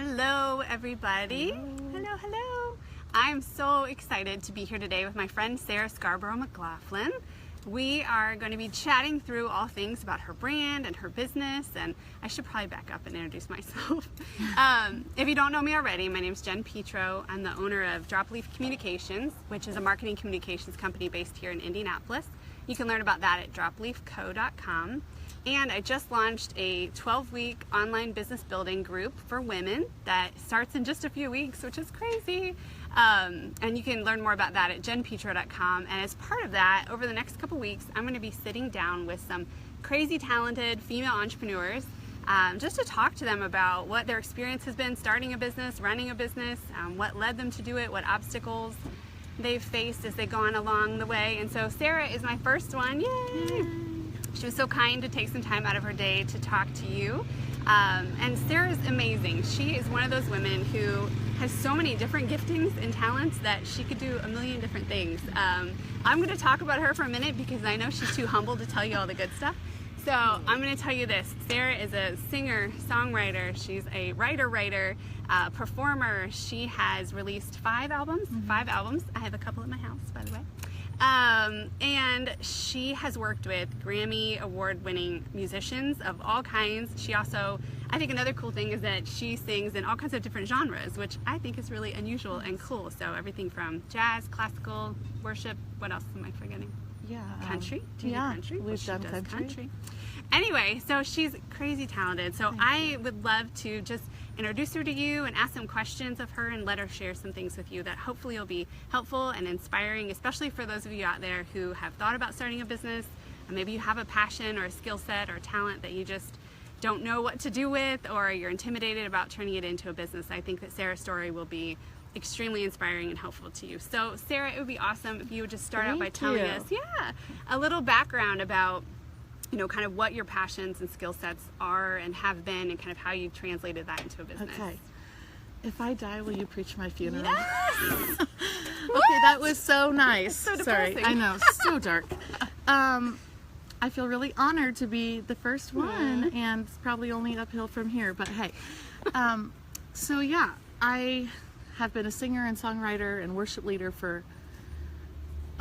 Hello, everybody. Hello, hello. I'm so excited to be here today with my friend Sarah Scharbrough McLaughlin. We are going to be chatting through all things about her brand and her business, and I should probably back up and introduce myself. If you don't know me already, my name is Jen Petro. I'm the owner of Dropleaf Communications, which is a marketing communications company based here in Indianapolis. You can learn about that at dropleafco.com. And I just launched a 12-week online business building group for women that starts in just a few weeks, which is crazy. And you can learn more about that at jenpetro.com. And as part of that, over the next couple weeks, I'm going to be sitting down with some crazy talented female entrepreneurs just to talk to them about what their experience has been starting a business, running a business, what led them to do it, what obstacles they've faced as they've gone along the way. And so Sarah is my first one. Yay! She was so kind to take some time out of her day to talk to you. And Sarah's amazing. She is one of those women who has so many different giftings and talents that she could do a million different things. I'm going to talk about her for a minute because I know she's too humble to tell you all the good stuff. So I'm going to tell you this. Sarah is a singer, songwriter. She's a writer, performer. She has released 5 albums. 5 albums. I have a couple at my house, by the way. And she has worked with Grammy award-winning musicians of all kinds. She also, I think another cool thing is that she sings in all kinds of different genres, which I think is really unusual and cool. So everything from jazz, classical, worship, what else am I forgetting? Yeah. Country? Do you do country? We've done country. Anyway, so she's crazy talented. So I would love to just introduce her to you and ask some questions of her and let her share some things with you that hopefully will be helpful and inspiring, especially for those of you out there who have thought about starting a business. And maybe you have a passion or a skill set or a talent that you just don't know what to do with, or you're intimidated about turning it into a business. I think that Sarah's story will be extremely inspiring and helpful to you. So Sarah, it would be awesome if you would just start out by telling us a little background about kind of what your passions and skill sets are and have been, and kind of how you've translated that into a business. Okay. If I die, will you preach my funeral? Yes! Okay, that was so nice. So Sorry, depressing. I know, so dark. I feel really honored to be the first one, and it's probably only uphill from here, but hey. So yeah, I have been a singer and songwriter and worship leader for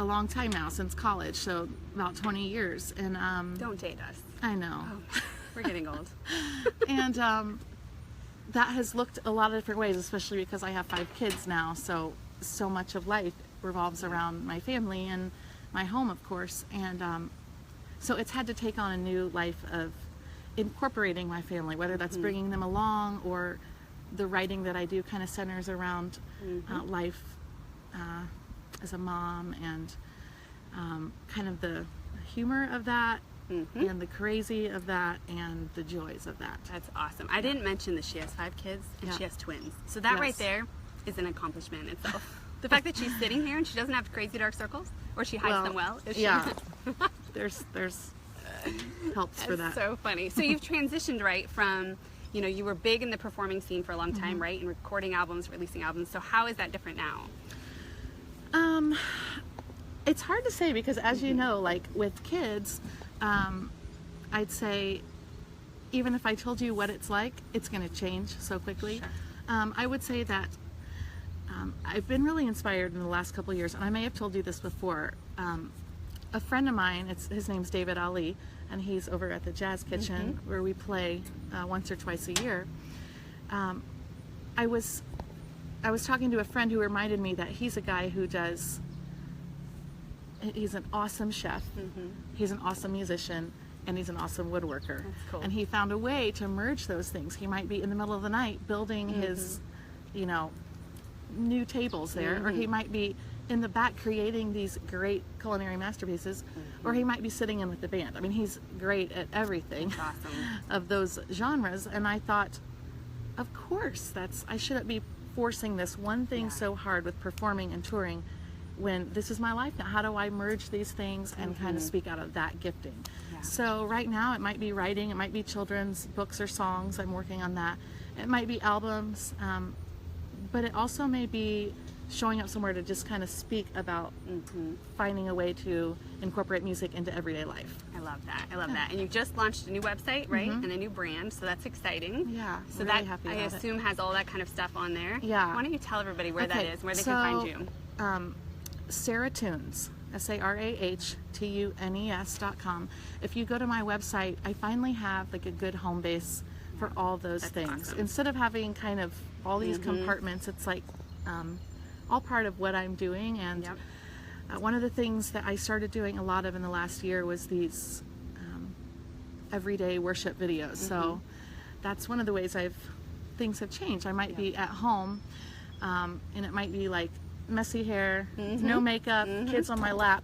a long time now, since college, so about 20 years. And Don't date us. I know. Oh, we're getting old. And that has looked a lot of different ways, especially because I have 5 kids now, so much of life revolves around my family and my home, of course. And so it's had to take on a new life of incorporating my family, whether that's bringing them along, or the writing that I do kind of centers around life as a mom, and kind of the humor of that, and the crazy of that, and the joys of that. That's awesome. I didn't mention that she has 5 kids and she has twins. So that right there is an accomplishment in itself. The fact that she's sitting here and she doesn't have crazy dark circles, or she hides them well. Is there's helps for that. So funny. So you've transitioned right from, you were big in the performing scene for a long time, right? And recording albums, releasing albums. So how is that different now? It's hard to say because, as you know, like with kids, I'd say even if I told you what it's like, it's going to change so quickly. Sure. I would say that I've been really inspired in the last couple of years, and I may have told you this before. A friend of mine, his name's David Ali, and he's over at the Jazz Kitchen where we play once or twice a year. I was talking to a friend who reminded me that he's a guy who he's an awesome chef, he's an awesome musician, and he's an awesome woodworker. That's cool. And he found a way to merge those things. He might be in the middle of the night building his, new tables there, or he might be in the back creating these great culinary masterpieces, or he might be sitting in with the band. I mean, he's great at everything. That's awesome. Of those genres. And I thought, of course, I shouldn't be forcing this one thing so hard with performing and touring when this is my life now. How do I merge these things and kind of speak out of that gifting? Yeah. So right now it might be writing, it might be children's books or songs. I'm working on that. It might be albums, but it also may be showing up somewhere to just kind of speak about finding a way to incorporate music into everyday life. I love that. I love that. And you just launched a new website, right? And a new brand, so that's exciting. Yeah, so really that happy I about assume has all that kind of stuff on there. Yeah. Why don't you tell everybody where that is, where they can find you? Sarah Tunes, SarahTunes.com. If you go to my website, I finally have like a good home base for all those things. Awesome. Instead of having kind of all these compartments, it's like all part of what I'm doing. And one of the things that I started doing a lot of in the last year was these everyday worship videos. So that's one of the ways things have changed. I might be at home and it might be like messy hair, no makeup, kids on my lap,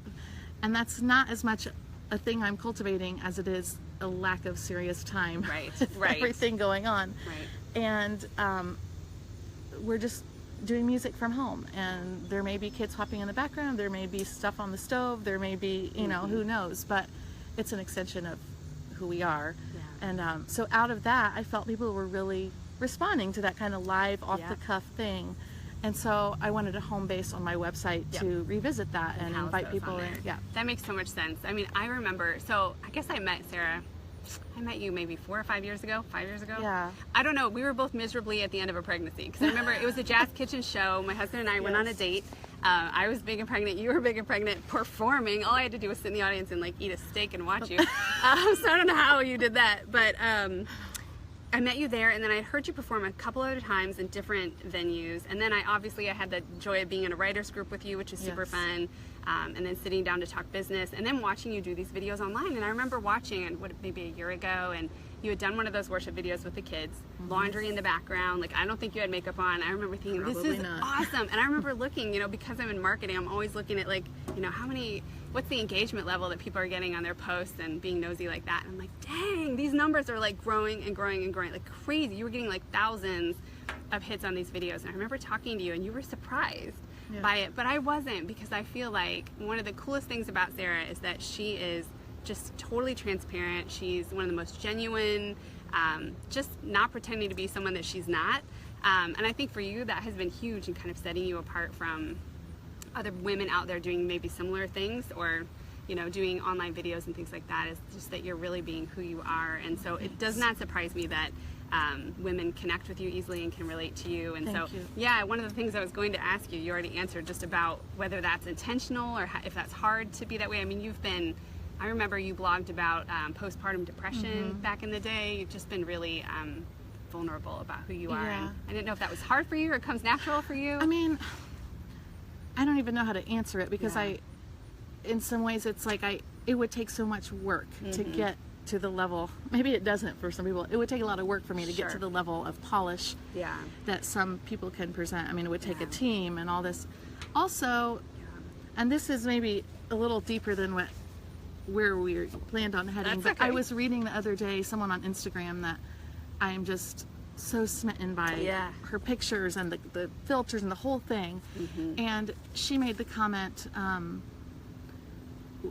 and that's not as much a thing I'm cultivating as it is a lack of serious time. Right. Everything going on. Right. And we're just doing music from home, and there may be kids hopping in the background, there may be stuff on the stove, there may be, you know, who knows, but it's an extension of who we are. And so out of that, I felt people were really responding to that kind of live, off-the-cuff thing. And so I wanted a home base on my website to revisit that and invite people in. Yeah, that makes so much sense. I mean, I remember, so I guess I met Sarah, I met you maybe 4 or 5 years ago, 5 years ago. Yeah. I don't know, we were both miserably at the end of a pregnancy. Because I remember it was a jazz kitchen show. My husband and I went on a date. I was big and pregnant, you were big and pregnant, performing. All I had to do was sit in the audience and like eat a steak and watch you. So I don't know how you did that, but I met you there, and then I had heard you perform a couple other times in different venues, and then I had the joy of being in a writer's group with you, which is super fun, and then sitting down to talk business, and then watching you do these videos online. And I remember watching, maybe a year ago, and you had done one of those worship videos with the kids, laundry in the background, like I don't think you had makeup on. I remember thinking, this is awesome. And I remember looking, you know, because I'm in marketing, I'm always looking at like, you know, what's the engagement level that people are getting on their posts, and being nosy like that. And I'm like, dang, these numbers are like growing and growing and growing like crazy. You were getting like thousands of hits on these videos. And I remember talking to you and you were surprised by it, but I wasn't, because I feel like one of the coolest things about Sarah is that she is just totally transparent. She's one of the most genuine, just not pretending to be someone that she's not. And I think for you that has been huge in kind of setting you apart from other women out there doing maybe similar things, or you know, doing online videos and things like that, is just that you're really being who you are. And so it does not surprise me that women connect with you easily and can relate to you. And Thank you. Yeah, one of the things I was going to ask you, you already answered, just about whether that's intentional or if that's hard to be that way. I mean, I remember you blogged about postpartum depression back in the day. You've just been really vulnerable about who you are. And I didn't know if that was hard for you or it comes natural for you. I mean, I don't even know how to answer it, because in some ways it's like it would take so much work to get to the level, maybe it doesn't for some people, it would take a lot of work for me to get to the level of polish that some people can present. I mean, it would take a team and all this. Also, and this is maybe a little deeper than where we planned on heading, but I was reading the other day someone on Instagram that I am just so smitten by her pictures and the filters and the whole thing. And she made the comment,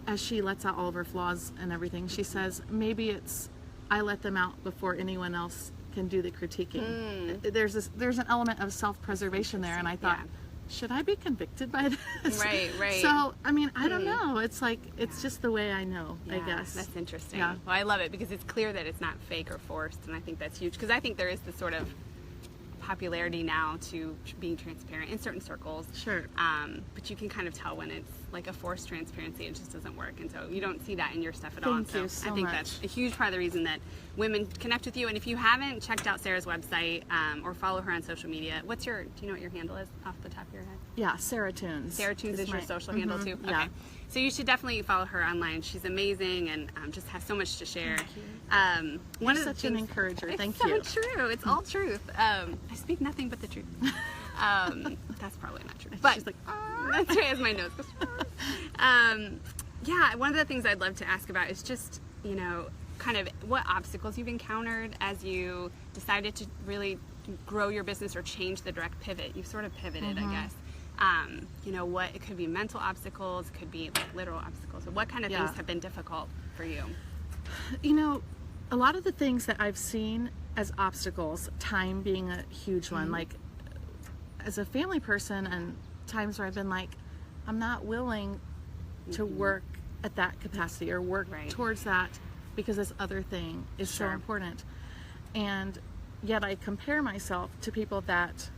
as she lets out all of her flaws and everything, she says, maybe it's I let them out before anyone else can do the critiquing. There's an element of self-preservation there, and I thought, should I be convicted by this? Right. So, I mean, I don't know. It's like, it's just the way I know, I guess. That's interesting. Well, I love it because it's clear that it's not fake or forced, and I think that's huge, because I think there is this sort of popularity now to being transparent in certain circles. Sure. But you can kind of tell when it's like a forced transparency. It just doesn't work, and so you don't see that in your stuff at all. Thank you so I think much. that's a huge part of the reason that women connect with you. And if you haven't checked out Sarah's website or follow her on social media, do you know what your handle is off the top of your head? Yeah, Sarah Tunes. Sarah Tunes is your social handle too? Yeah. Okay. So you should definitely follow her online. She's amazing and just has so much to share. Thank you. You're such an encourager. Thank you. It's so true. It's all truth. I speak nothing but the truth. That's probably not true. But she's like, that's right, as my nose goes. Yeah, one of the things I'd love to ask about is just, you know, kind of what obstacles you've encountered as you decided to really grow your business or change the direct pivot. You've sort of pivoted, I guess. You know, it could be mental obstacles, it could be like literal obstacles. So what kind of things have been difficult for you? You know, a lot of the things that I've seen as obstacles, time being a huge one, like as a family person and times where I've been like, I'm not willing to work at that capacity or work towards that because this other thing is so important. And yet I compare myself to people that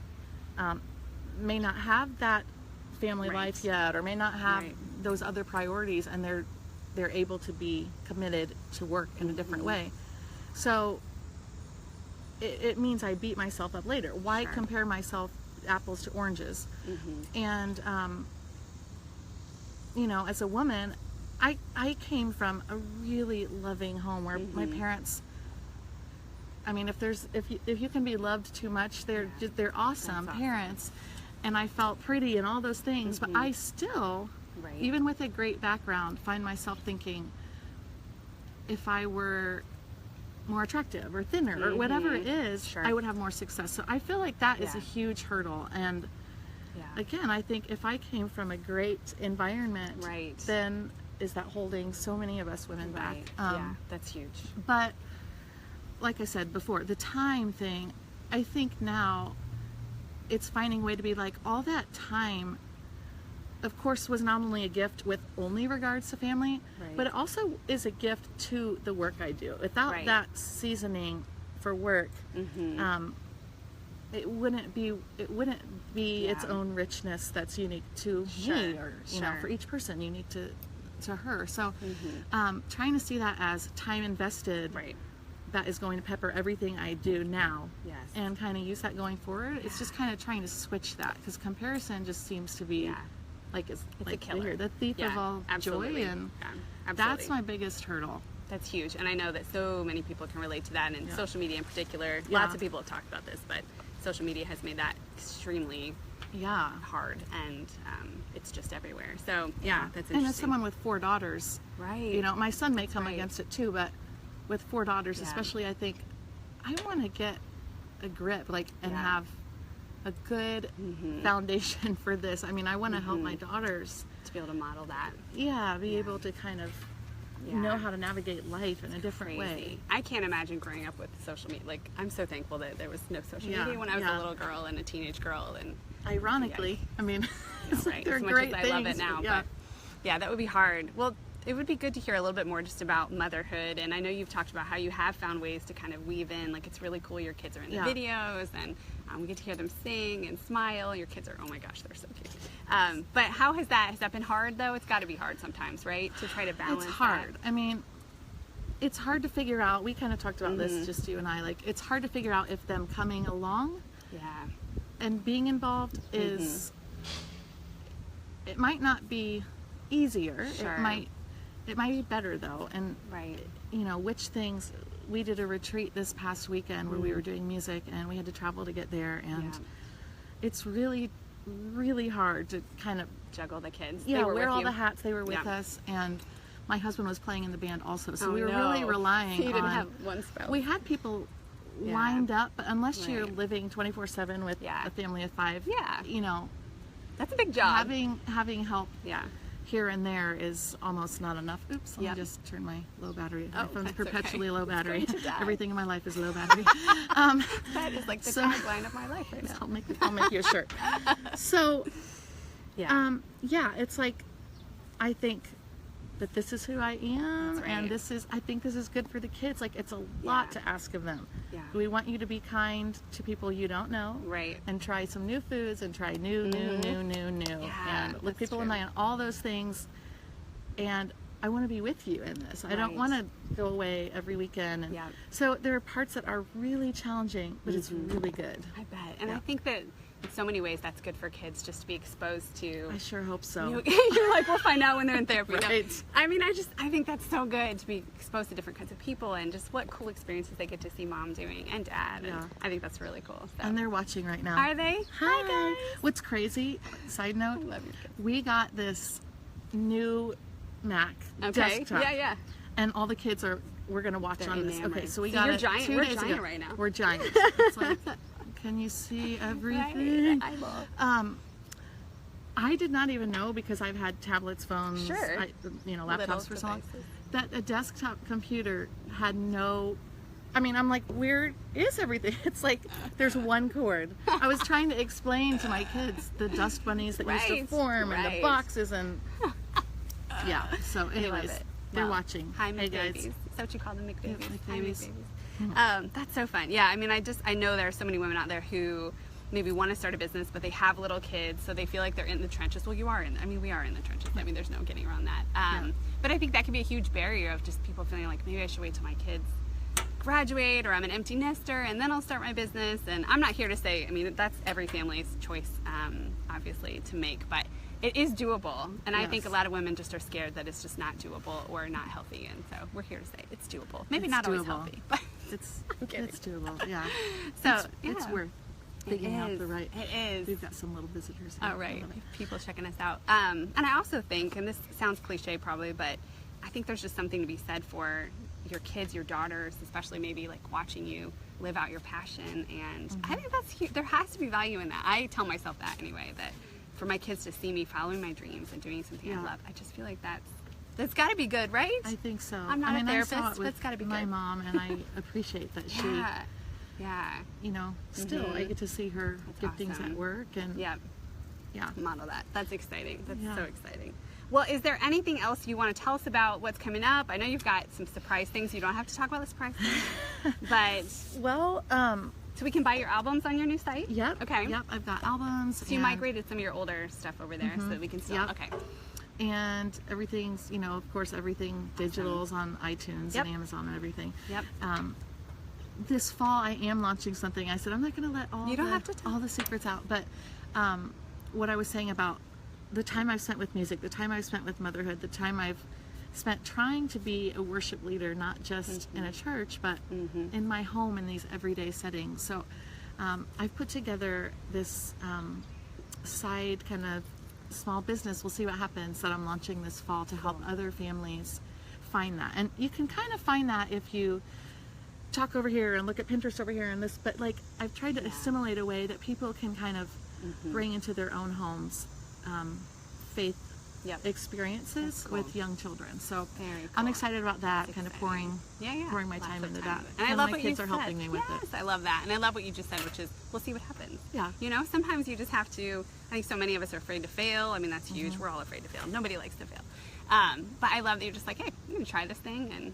may not have that family life yet, or may not have those other priorities, and they're able to be committed to work in a different way. So it means I beat myself up later. Why compare myself apples to oranges? And you know, as a woman, I came from a really loving home where my parents, I mean, if you can be loved too much, they're awesome parents, and I felt pretty and all those things, but I still, even with a great background, find myself thinking, if I were more attractive or thinner or whatever it is, I would have more success. So I feel like that is a huge hurdle. And again, I think if I came from a great environment, then is that holding so many of us women back? Yeah, that's huge. But like I said before, the time thing, I think now it's finding a way to be like, all that time, of course, was not only a gift with only regards to family, but it also is a gift to the work I do. Without that seasoning for work, it wouldn't be its own richness that's unique to me, or you know, for each person, unique to her. So trying to see that as time invested, that is going to pepper everything I do now, and kind of use that going forward. It's just kind of trying to switch that, because comparison just seems to be like it's like a killer, the thief of all joy, and that's my biggest hurdle. That's huge, and I know that so many people can relate to that, and social media in particular. Lots of people have talked about this, but social media has made that extremely hard, and it's just everywhere. So that's interesting. And as someone with 4 daughters, you know, my son may come against it too, but with 4 daughters especially, I think I want to get a grip, like, and have a good foundation for this. I mean, I want to help my daughters to be able to model that. Be able to kind of know how to navigate life in a different way. I can't imagine growing up with social media. Like, I'm so thankful that there was no social media when I was a little girl and a teenage girl. And ironically, I mean, they're as much great as I things, love it now, but that would be hard. Well, it would be good to hear a little bit more just about motherhood, and I know you've talked about how you have found ways to kind of weave in, like, it's really cool your kids are in the videos, and we get to hear them sing and smile. Your kids are, oh my gosh, they're so cute. But how has that been hard, though? It's got to be hard sometimes, right, to try to balance. It's hard. I mean, it's hard to figure out. We kind of talked about this, just you and I. Like, it's hard to figure out if them coming along and being involved is, it might not be easier. It might be better, though. And you know, which things. We did a retreat this past weekend where we were doing music, and we had to travel to get there, and it's really, really hard to kind of juggle the kids. Wear all the hats. They were with us, and my husband was playing in the band also, so we were really relying on. You didn't have one spouse. We had people lined up, but unless you're living 24/7 with a family of 5, you know, that's a big job. Having help here and there is almost not enough. Oops, let me just turn my low battery. My phone's perpetually low battery. Everything in my life is low battery. That is like the tagline of my life right now. I'll make you a shirt. So, it's like, I think that this is who I am, and I think this is good for the kids. Like, it's a lot to ask of them. We want you to be kind to people you don't know, and try some new foods, and try new, and look people in the eye, and all those things. And I want to be with you in this. I don't want to go away every weekend. And so there are parts that are really challenging, but it's really good. I bet. And I think that in so many ways that's good for kids, just to be exposed to. I sure hope so. You're like, we'll find out when they're in therapy. Right. No. I mean, I think that's so good to be exposed to different kinds of people, and just what cool experiences they get to see mom doing, and dad. And I think that's really cool. So. And they're watching right now. Are they? Hi guys. What's crazy, side note, I love your kids. We got this new Mac desktop. And all the kids we're going to watch on this. Okay, so we got it 2 days ago. We're giant right now. We're giant. It's like, can you see everything? I did not even know, because I've had tablets, phones, laptops for so long, that a desktop computer had no I mean, I'm like, where is everything? It's like there's one cord. I was trying to explain to my kids the dust bunnies that used to form and the boxes and yeah. So anyways, they're watching. Hi, hey guys. McBabies. Is that what you call them, McBabies? Yep, Hi, McBabies. McBabies. That's so fun. Yeah, I mean, I know there are so many women out there who maybe want to start a business, but they have little kids, so they feel like they're in the trenches. Well, we are in the trenches. I mean, there's no getting around that. But I think that can be a huge barrier of just people feeling like, maybe I should wait till my kids graduate, or I'm an empty nester and then I'll start my business. And I'm not here to say, I mean, that's every family's choice, obviously, to make, but it is doable. And I think a lot of women just are scared that it's just not doable or not healthy. And so we're here to say it's doable. Maybe not always healthy, but it's doable. Yeah. So it's worth figuring out the right. It is. We've got some little visitors here. Oh, right. People checking us out. And I also think, and this sounds cliche probably, but I think there's just something to be said for your kids, your daughters, especially maybe like watching you live out your passion. And I think that's huge. There has to be value in that. I tell myself that anyway, that for my kids to see me following my dreams and doing something I love, I just feel like that's got to be good, right? I think so. I'm not a therapist, but it's got to be my good. mom, and I appreciate that she, you know, still I get to see her giftings at work and model that. That's exciting. That's so exciting. Well, is there anything else you want to tell us about what's coming up? I know you've got some surprise things. You don't have to talk about the surprise things, but so we can buy your albums on your new site? Yep. Okay. Yep, I've got albums. So you migrated some of your older stuff over there so that we can still, okay. And everything's, you know, of course, everything digital's on iTunes and Amazon and everything. Yep. This fall, I am launching something. I said, I'm not going to let all the secrets out, but what I was saying about the time I've spent with music, the time I've spent with motherhood, the time I've spent trying to be a worship leader, not just in a church, but in my home in these everyday settings. So I've put together this side kind of small business, we'll see what happens, that I'm launching this fall to help other families find that. And you can kind of find that if you talk over here and look at Pinterest over here and this, but like I've tried to assimilate a way that people can kind of bring into their own homes faith experiences with young children. So I'm excited about that, kind of pouring my time into that. And I love my kids are helping me with it. I love that. And I love what you just said, which is we'll see what happens. Yeah. You know, sometimes you just have to, I think so many of us are afraid to fail. I mean, that's huge. We're all afraid to fail. Nobody likes to fail. But I love that you're just like, hey, I'm going to try this thing. And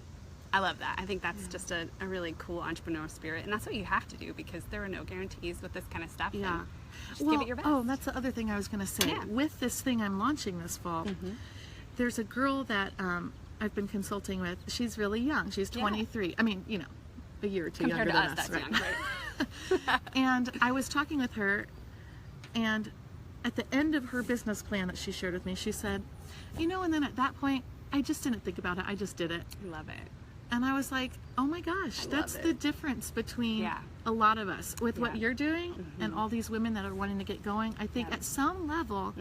I love that. I think that's just a really cool entrepreneurial spirit. And that's what you have to do, because there are no guarantees with this kind of stuff. Yeah. Just give it your best. Oh, that's the other thing I was going to say. Yeah. With this thing I'm launching this fall, there's a girl that I've been consulting with. She's really young. She's 23. I mean, you know, a year or two Compared younger to than us, us. that's young, right? And I was talking with her, and at the end of her business plan that she shared with me, she said, you know, and then at that point, I just didn't think about it. I just did it. I love it. And I was like, oh my gosh, that's the difference between a lot of us with what you're doing and all these women that are wanting to get going. I think at some level,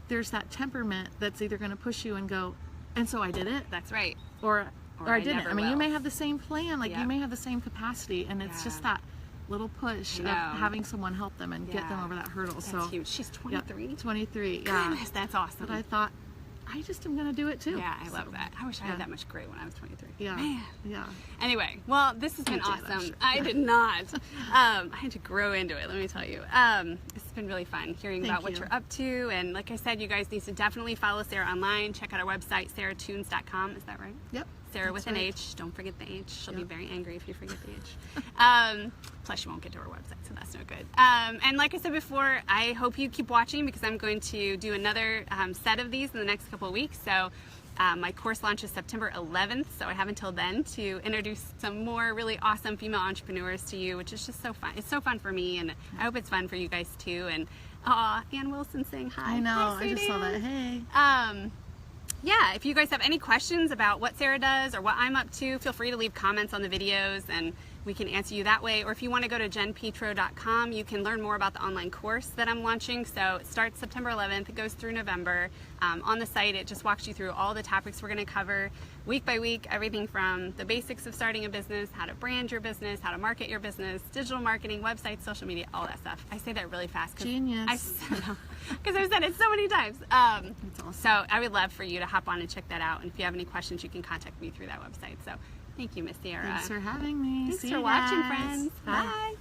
there's that temperament that's either going to push you and go, and so I did it. That's right. Or I didn't. never I mean, will. you may have the same plan, like you may have the same capacity, and it's just that little push of having someone help them and get them over that hurdle. That's so huge. She's 23? 23, yeah. Goodness, that's awesome. But I thought, I just am going to do it too. Yeah, I love that. I wish I had that much grit when I was 23. Yeah. Man. Yeah. Anyway, well, this has been awesome. Sure. I did not. I had to grow into it, let me tell you. This has been really fun hearing about what you're up to. And like I said, you guys need to definitely follow Sarah online. Check out our website, sarahtunes.com. Is that right? Yep. Sarah with an H. Don't forget the H. She'll be very angry if you forget the H. Plus, you won't get to her website, so that's no good. And like I said before, I hope you keep watching, because I'm going to do another set of these in the next couple of weeks. So my course launches September 11th, so I have until then to introduce some more really awesome female entrepreneurs to you, which is just so fun. It's so fun for me, and I hope it's fun for you guys too. And Ann Wilson saying hi. I know. Hi, I just saw that. Hey. Yeah, if you guys have any questions about what Sarah does or what I'm up to, feel free to leave comments on the videos and we can answer you that way. Or if you want to go to jenpetro.com, you can learn more about the online course that I'm launching. So it starts September 11th, it goes through November. On the site, it just walks you through all the topics we're going to cover week by week, everything from the basics of starting a business, how to brand your business, how to market your business, digital marketing, websites, social media, all that stuff. I say that really fast. Genius. Because I've said it so many times. That's awesome. So I would love for you to hop on and check that out. And if you have any questions, you can contact me through that website. So Thank you, Miss Sarah. Thanks for having me. Thanks See for you watching, guys. friends. Bye. Bye.